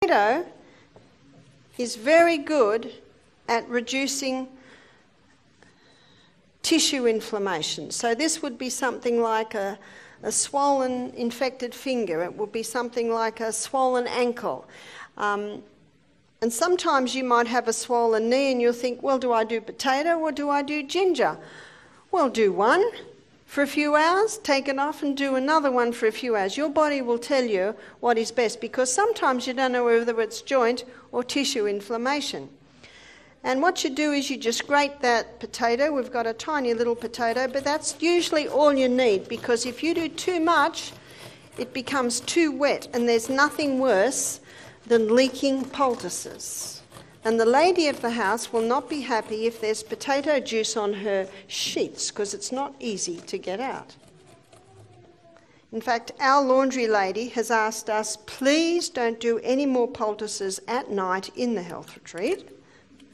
potato is very good at reducing tissue inflammation. So this would be something like a swollen, infected finger. It would be something like a swollen ankle. And sometimes you might have a swollen knee and you'll think, well, do I do potato or do I do ginger? Well, do one for a few hours, take it off and do another one for a few hours. Your body will tell you what is best, because sometimes you don't know whether it's joint or tissue inflammation. And what you do is you just grate that potato. We've got a tiny little potato, but that's usually all you need, because if you do too much, it becomes too wet, and there's nothing worse than leaking poultices. And the lady of the house will not be happy if there's potato juice on her sheets, because it's not easy to get out. In fact, our laundry lady has asked us, please don't do any more poultices at night in the health retreat,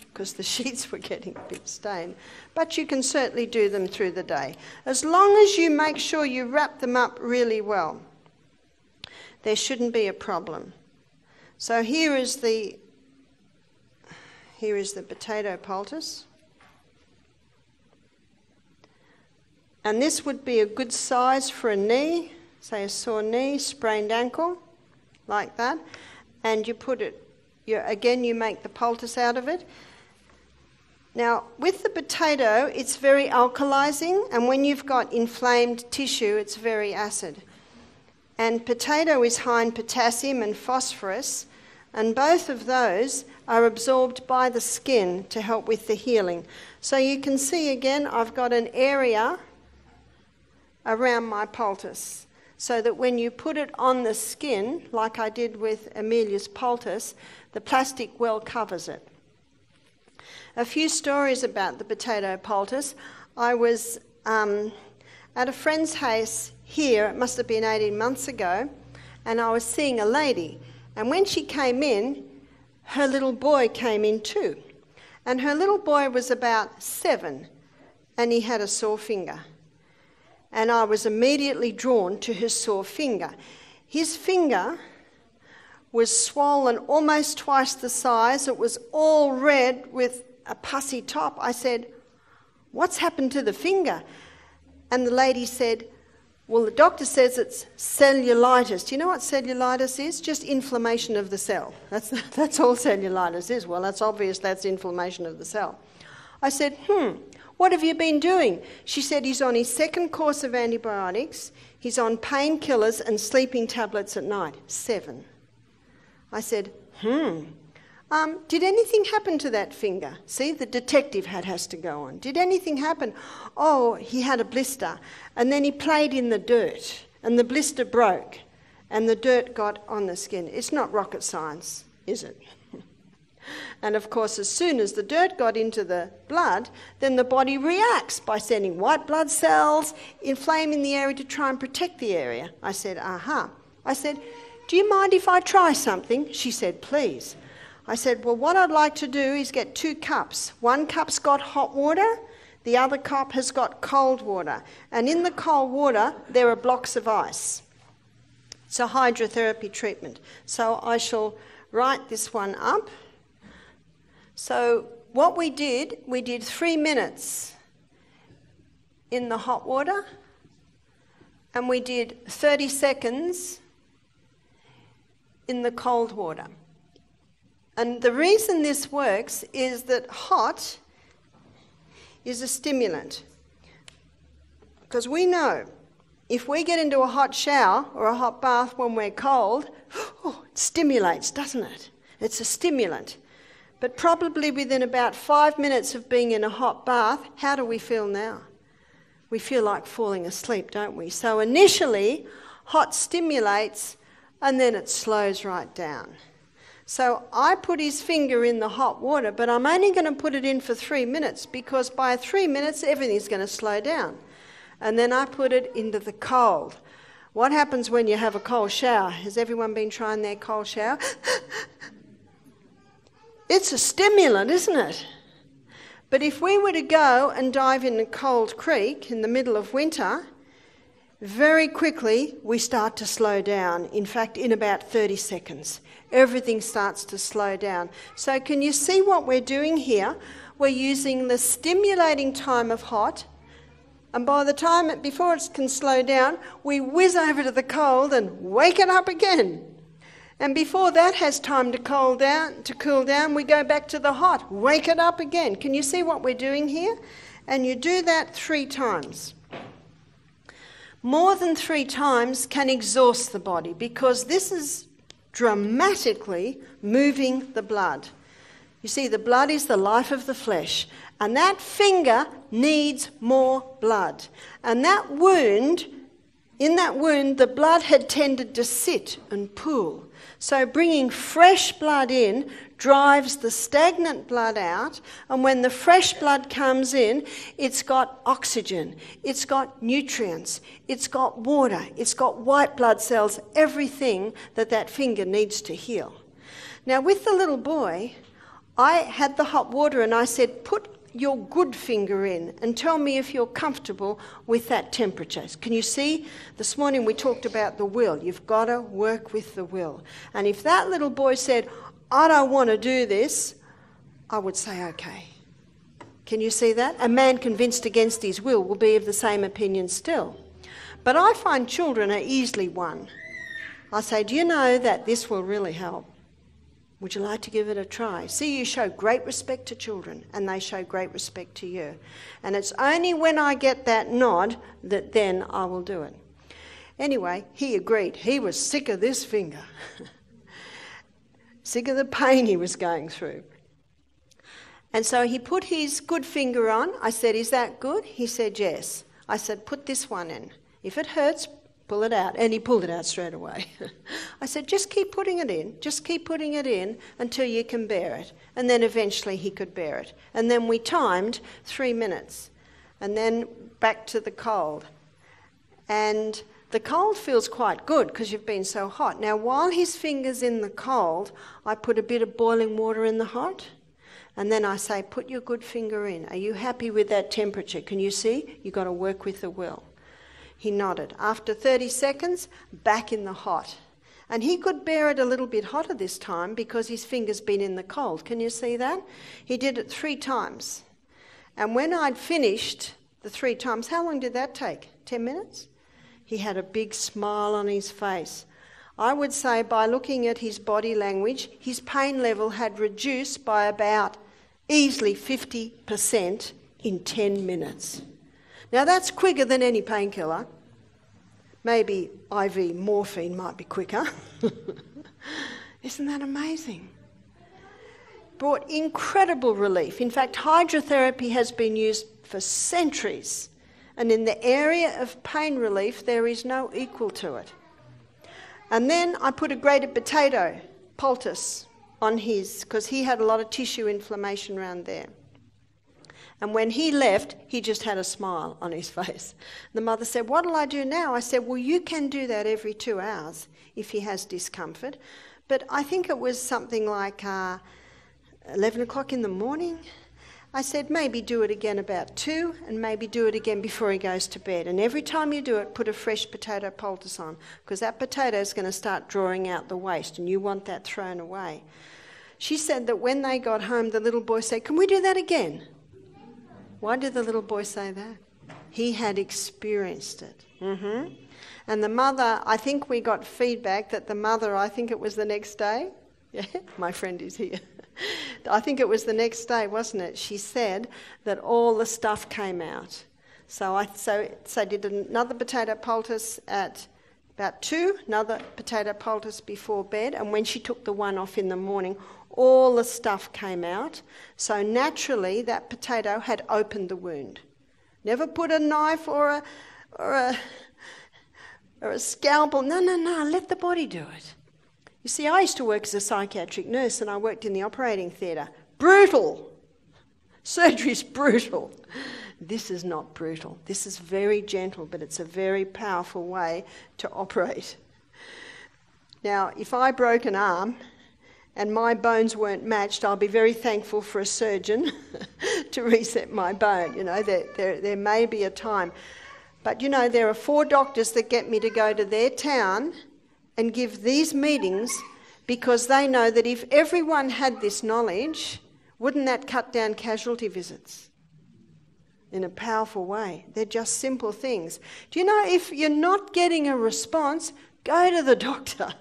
because the sheets were getting a bit stained. But you can certainly do them through the day, as long as you make sure you wrap them up really well. There shouldn't be a problem. So here is the potato poultice. And this would be a good size for a knee, say a sore knee, sprained ankle, like that. And you put it, again, you make the poultice out of it. Now, with the potato, it's very alkalizing, and when you've got inflamed tissue, it's very acid. And potato is high in potassium and phosphorus, and both of those are absorbed by the skin to help with the healing. So you can see again, I've got an area around my poultice, so that when you put it on the skin, like I did with Amelia's poultice, the plastic well covers it. A few stories about the potato poultice. I was at a friend's house here, it must have been 18 months ago, and I was seeing a lady. And when she came in, her little boy came in too. And her little boy was about 7, and he had a sore finger. And I was immediately drawn to his sore finger. His finger was swollen almost twice the size. It was all red with a pussy top. I said, what's happened to the finger? And the lady said, well, the doctor says it's cellulitis. Do you know what cellulitis is? Just inflammation of the cell. That's all cellulitis is. Well, that's obvious, that's inflammation of the cell. I said, what have you been doing? She said he's on his 2nd course of antibiotics, he's on painkillers and sleeping tablets at night. 7. I said, did anything happen to that finger? See, the detective hat has to go on. Did anything happen? Oh, he had a blister. And then he played in the dirt, and the blister broke, and the dirt got on the skin. It's not rocket science, is it? And of course, as soon as the dirt got into the blood, then the body reacts by sending white blood cells, inflaming the area to try and protect the area. I said, aha. I said, do you mind if I try something? She said, please. I said, well, what I'd like to do is get 2 cups. One cup's got hot water, the other cup has got cold water. And in the cold water, there are blocks of ice. It's a hydrotherapy treatment. So I shall write this one up. So what we did 3 minutes in the hot water, and we did 30 seconds in the cold water. And the reason this works is that hot is a stimulant. Because we know if we get into a hot shower or a hot bath when we're cold, it stimulates, doesn't it? It's a stimulant. But probably within about 5 minutes of being in a hot bath, how do we feel now? We feel like falling asleep, don't we? So initially, hot stimulates, and then it slows right down. So I put his finger in the hot water, but I'm only going to put it in for 3 minutes, because by 3 minutes everything's going to slow down. And then I put it into the cold. What happens when you have a cold shower? Has everyone been trying their cold shower? It's a stimulant, isn't it? But if we were to go and dive in a cold creek in the middle of winter, very quickly we start to slow down. In fact, in about 30 seconds, everything starts to slow down. So can you see what we're doing here? We're using the stimulating time of hot, and by the time, before it can slow down, we whiz over to the cold and wake it up again. And before that has time to cool down, we go back to the hot, wake it up again. Can you see what we're doing here? And you do that 3 times. More than 3 times can exhaust the body because this is dramatically moving the blood. You see, the blood is the life of the flesh, and that finger needs more blood. And that wound, in that wound, the blood had tended to sit and pool. So bringing fresh blood in drives the stagnant blood out, and when the fresh blood comes in, it's got oxygen, it's got nutrients, it's got water, it's got white blood cells, everything that finger needs to heal. Now with the little boy, I had the hot water and I said, put your good finger in and tell me if you're comfortable with that temperature. Can you see? This morning we talked about the will. You've got to work with the will. And if that little boy said, I don't want to do this, I would say, okay. Can you see that? A man convinced against his will be of the same opinion still. But I find children are easily won. I say, do you know that this will really help? Would you like to give it a try? See, you show great respect to children and they show great respect to you. And it's only when I get that nod that then I will do it. Anyway, he agreed. He was sick of this finger. Sick of the pain he was going through. And so he put his good finger on. I said, is that good? He said, yes. I said, put this one in. If it hurts, pull it out. And he pulled it out straight away. I said, just keep putting it in. Just keep putting it in until you can bear it. And then eventually he could bear it. And then we timed 3 minutes. And then back to the cold. And the cold feels quite good because you've been so hot. Now, while his finger's in the cold, I put a bit of boiling water in the hot. And then I say, put your good finger in. Are you happy with that temperature? Can you see? You've got to work with the will. He nodded. After 30 seconds, back in the hot. And he could bear it a little bit hotter this time because his finger's been in the cold. Can you see that? He did it 3 times. And when I'd finished the 3 times, how long did that take? 10 minutes? He had a big smile on his face. I would say by looking at his body language, his pain level had reduced by about easily 50% in 10 minutes. Now that's quicker than any painkiller. Maybe IV morphine might be quicker. Isn't that amazing? Brought incredible relief. In fact, hydrotherapy has been used for centuries. And in the area of pain relief, there is no equal to it. And then I put a grated potato poultice on his, because he had a lot of tissue inflammation around there. And when he left, he just had a smile on his face. The mother said, what'll I do now? I said, well, you can do that every 2 hours if he has discomfort. But I think it was something like 11 o'clock in the morning. I said, maybe do it again about 2 and maybe do it again before he goes to bed. And every time you do it, put a fresh potato poultice on because that potato is going to start drawing out the waste and you want that thrown away. She said that when they got home, the little boy said, can we do that again? Why did the little boy say that? He had experienced it. And the mother, I think we got feedback that the mother, I think it was the next day. Yeah, my friend is here. I think it was the next day, wasn't it? She said that all the stuff came out. So I did another potato poultice at about 2, another potato poultice before bed, and when she took the one off in the morning, all the stuff came out. So naturally, that potato had opened the wound. Never put a knife or a scalpel. No, let the body do it. You see, I used to work as a psychiatric nurse and I worked in the operating theatre. Brutal. Surgery's brutal. This is not brutal. This is very gentle, but it's a very powerful way to operate. Now, if I broke an arm and my bones weren't matched, I'll be very thankful for a surgeon to reset my bone. You know, there may be a time. But you know, there are 4 doctors that get me to go to their town and give these meetings because they know that if everyone had this knowledge, wouldn't that cut down casualty visits in a powerful way? They're just simple things. Do you know, if you're not getting a response, go to the doctor.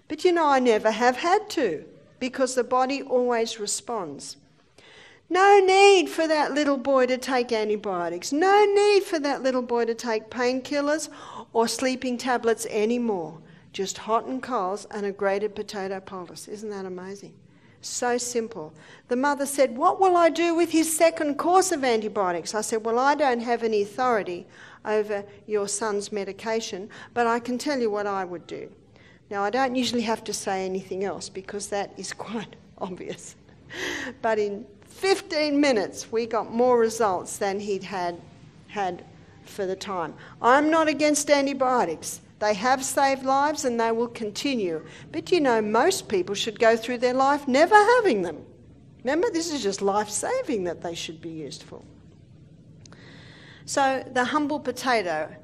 But you know, I never have had to because the body always responds. No need for that little boy to take antibiotics. No need for that little boy to take painkillers or sleeping tablets anymore. Just hot and coals and a grated potato poultice. Isn't that amazing? So simple. The mother said, what will I do with his second course of antibiotics? I said, well, I don't have any authority over your son's medication, but I can tell you what I would do. Now, I don't usually have to say anything else because that is quite obvious. But in 15 minutes, we got more results than he'd had for the time. I'm not against antibiotics. They have saved lives and they will continue. But you know, most people should go through their life never having them. Remember, this is just life-saving that they should be used for. So, the humble potato.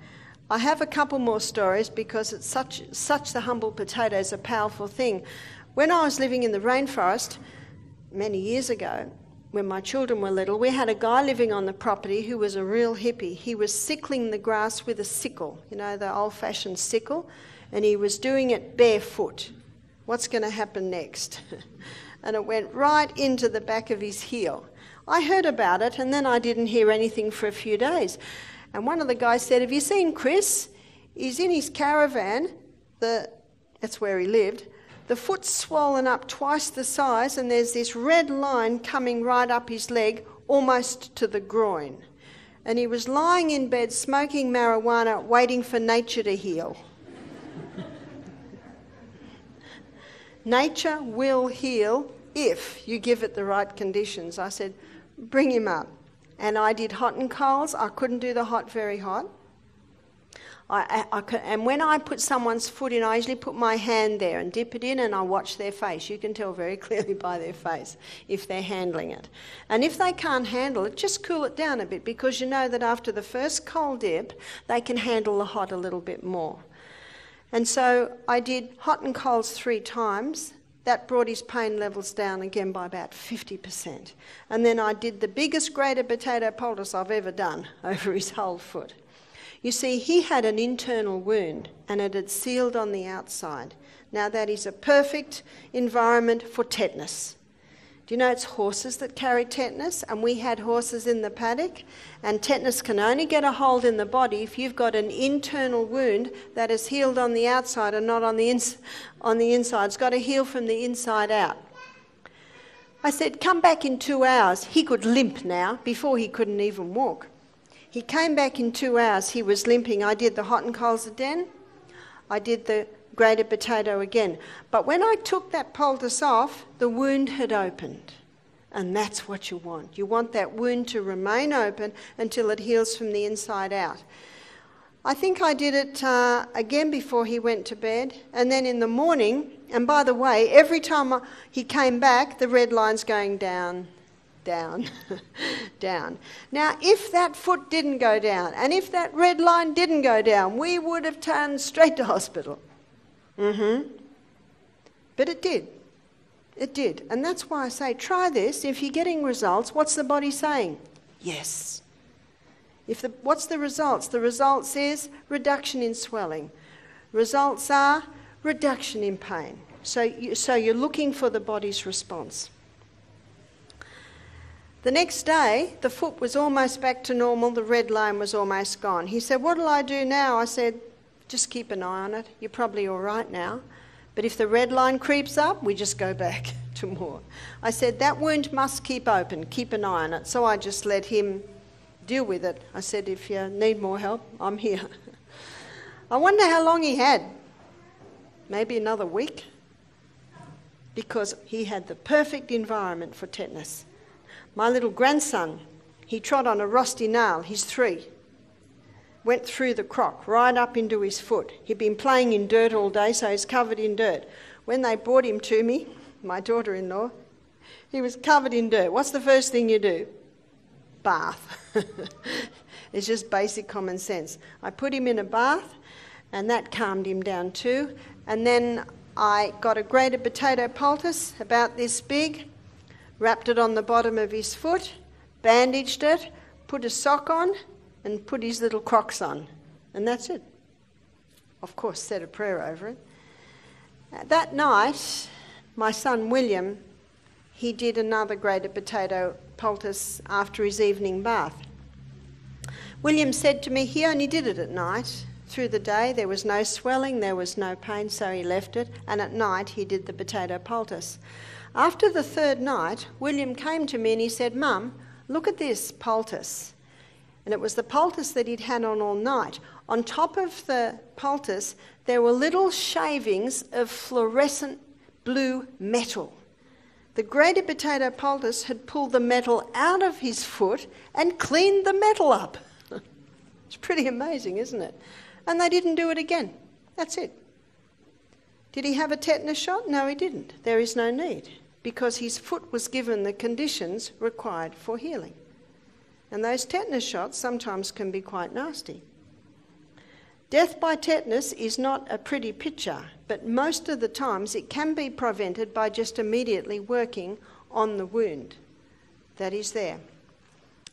I have a couple more stories because it's such the humble potato is a powerful thing. When I was living in the rainforest many years ago, when my children were little, we had a guy living on the property who was a real hippie. He was sickling the grass with a sickle, you know, the old-fashioned sickle, and he was doing it barefoot. What's going to happen next? And it went right into the back of his heel. I heard about it, and then I didn't hear anything for a few days. And one of the guys said, have you seen Chris? He's in his caravan, that's where he lived. The foot's swollen up twice the size and there's this red line coming right up his leg, almost to the groin. And he was lying in bed smoking marijuana, waiting for nature to heal. Nature will heal if you give it the right conditions. I said, bring him up. And I did hot and colds. I couldn't do the hot very hot. And when I put someone's foot in, I usually put my hand there and dip it in and I watch their face. You can tell very clearly by their face if they're handling it. And if they can't handle it, just cool it down a bit because you know that after the first cold dip, they can handle the hot a little bit more. And so I did hot and colds 3 times. That brought his pain levels down again by about 50%. And then I did the biggest grated potato poultice I've ever done over his whole foot. You see, he had an internal wound and it had sealed on the outside. Now that is a perfect environment for tetanus. Do you know it's horses that carry tetanus? And we had horses in the paddock. And tetanus can only get a hold in the body if you've got an internal wound that is healed on the outside and not on the inside. It's got to heal from the inside out. I said, come back in 2 hours. He could limp now. Before he couldn't even walk. He came back in 2 hours. He was limping. I did the hot and colds again. I did the grated potato again. But when I took that poultice off, the wound had opened. And that's what you want. You want that wound to remain open until it heals from the inside out. I think I did it again before he went to bed. And then in the morning, and by the way, every time he came back, the red line's going down, down, down. Now, if that foot didn't go down, and if that red line didn't go down, we would have turned straight to hospital. But it did. It did. And that's why I say, try this. If you're getting results, what's the body saying? Yes. What's the results? The results is reduction in swelling. Results are reduction in pain. So you're looking for the body's response. The next day, the foot was almost back to normal. The red line was almost gone. He said, what'll I do now? I said, just keep an eye on it. You're probably all right now. But if the red line creeps up, we just go back to more. I said, that wound must keep open. Keep an eye on it. So I just let him deal with it. I said, if you need more help, I'm here. I wonder how long he had. Maybe another week. Because he had the perfect environment for tetanus. My little grandson, he trod on a rusty nail. He's 3. Went through the crock, right up into his foot. He'd been playing in dirt all day, so he's covered in dirt. When they brought him to me, my daughter-in-law, he was covered in dirt. What's the first thing you do? Bath. It's just basic common sense. I put him in a bath, and that calmed him down too. And then I got a grated potato poultice about this big, wrapped it on the bottom of his foot, bandaged it, put a sock on, and put his little Crocs on. And that's it. Of course, said a prayer over it. That night, my son William, he did another grated potato poultice after his evening bath. William said to me he only did it at night. Through the day there was no swelling, there was no pain, so he left it, and at night he did the potato poultice. After the third night, William came to me and he said, "Mum, look at this poultice." And it was the poultice that he'd had on all night. On top of the poultice, there were little shavings of fluorescent blue metal. The grated potato poultice had pulled the metal out of his foot and cleaned the metal up. It's pretty amazing, isn't it? And they didn't do it again. That's it. Did he have a tetanus shot? No, he didn't. There is no need, because his foot was given the conditions required for healing. And those tetanus shots sometimes can be quite nasty. Death by tetanus is not a pretty picture, but most of the times it can be prevented by just immediately working on the wound that is there.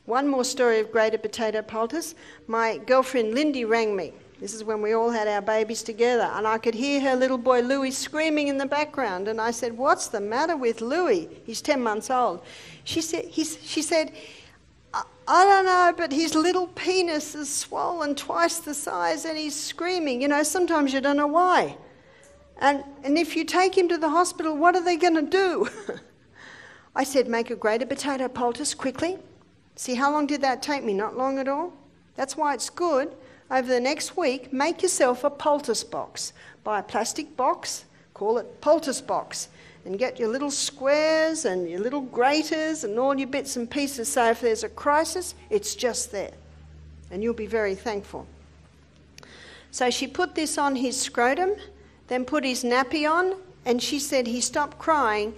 One more story of grated potato poultice. My girlfriend Lindy rang me. This is when we all had our babies together, and I could hear her little boy Louis screaming in the background. And I said, "What's the matter with Louis? He's 10 months old." She said, "I don't know, but his little penis is swollen twice the size and he's screaming. You know, sometimes you don't know why. And if you take him to the hospital, what are they going to do?" I said, "Make a grated potato poultice quickly." See, how long did that take me? Not long at all. That's why it's good. Over the next week, make yourself a poultice box. Buy a plastic box, call it poultice box, and get your little squares and your little graters and all your bits and pieces, so if there's a crisis, it's just there. And you'll be very thankful. So she put this on his scrotum, then put his nappy on, and she said he stopped crying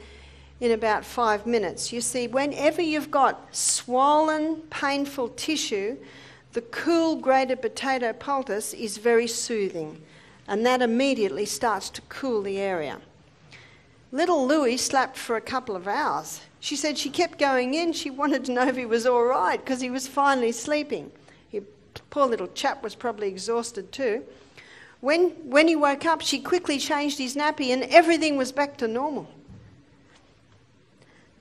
in about 5 minutes. You see, whenever you've got swollen, painful tissue, the cool grated potato poultice is very soothing, and that immediately starts to cool the area. Little Louis slept for a couple of hours. She said she kept going in. She wanted to know if he was all right because he was finally sleeping. Poor little chap was probably exhausted too. When he woke up, she quickly changed his nappy and everything was back to normal.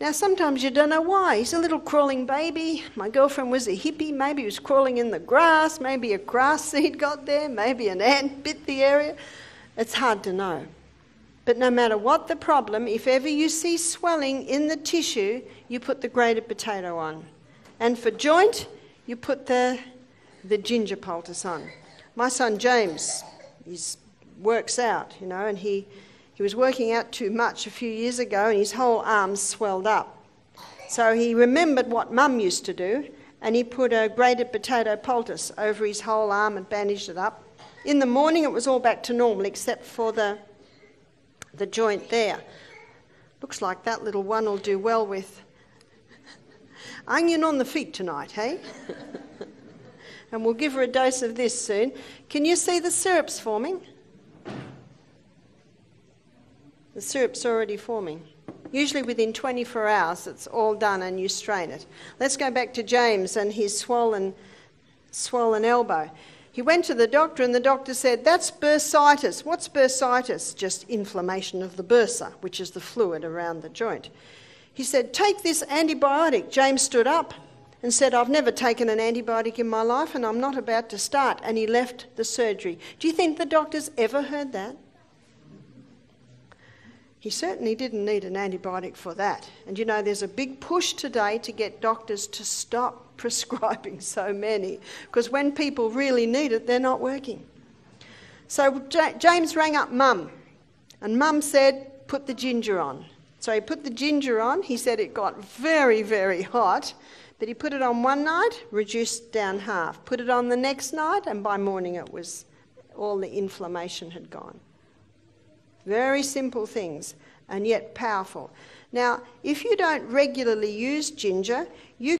Now, sometimes you don't know why. He's a little crawling baby. My girlfriend was a hippie. Maybe he was crawling in the grass. Maybe a grass seed got there. Maybe an ant bit the area. It's hard to know. But no matter what the problem, if ever you see swelling in the tissue, you put the grated potato on. And for joint, you put the ginger poultice on. My son James, he works out, you know, and he was working out too much a few years ago and his whole arm swelled up. So he remembered what Mum used to do, and he put a grated potato poultice over his whole arm and bandaged it up. In the morning it was all back to normal except for the joint there. Looks like that little one will do well with onion on the feet tonight, hey? And we'll give her a dose of this soon. Can you see the syrups forming? The syrup's already forming. Usually within 24 hours it's all done and you strain it. Let's go back to James and his swollen elbow. He went to the doctor and the doctor said, "That's bursitis." What's bursitis? Just inflammation of the bursa, which is the fluid around the joint. He said, "Take this antibiotic." James stood up and said, "I've never taken an antibiotic in my life and I'm not about to start." And he left the surgery. Do you think the doctor's ever heard that? He certainly didn't need an antibiotic for that. And you know, there's a big push today to get doctors to stop prescribing so many, because when people really need it, they're not working. So James rang up Mum, and Mum said, "Put the ginger on." So he put the ginger on. He said it got very, very hot, but he put it on one night, reduced down half. Put it on the next night, and by morning it was all the inflammation had gone. Very simple things, and yet powerful. Now, if you don't regularly use ginger, you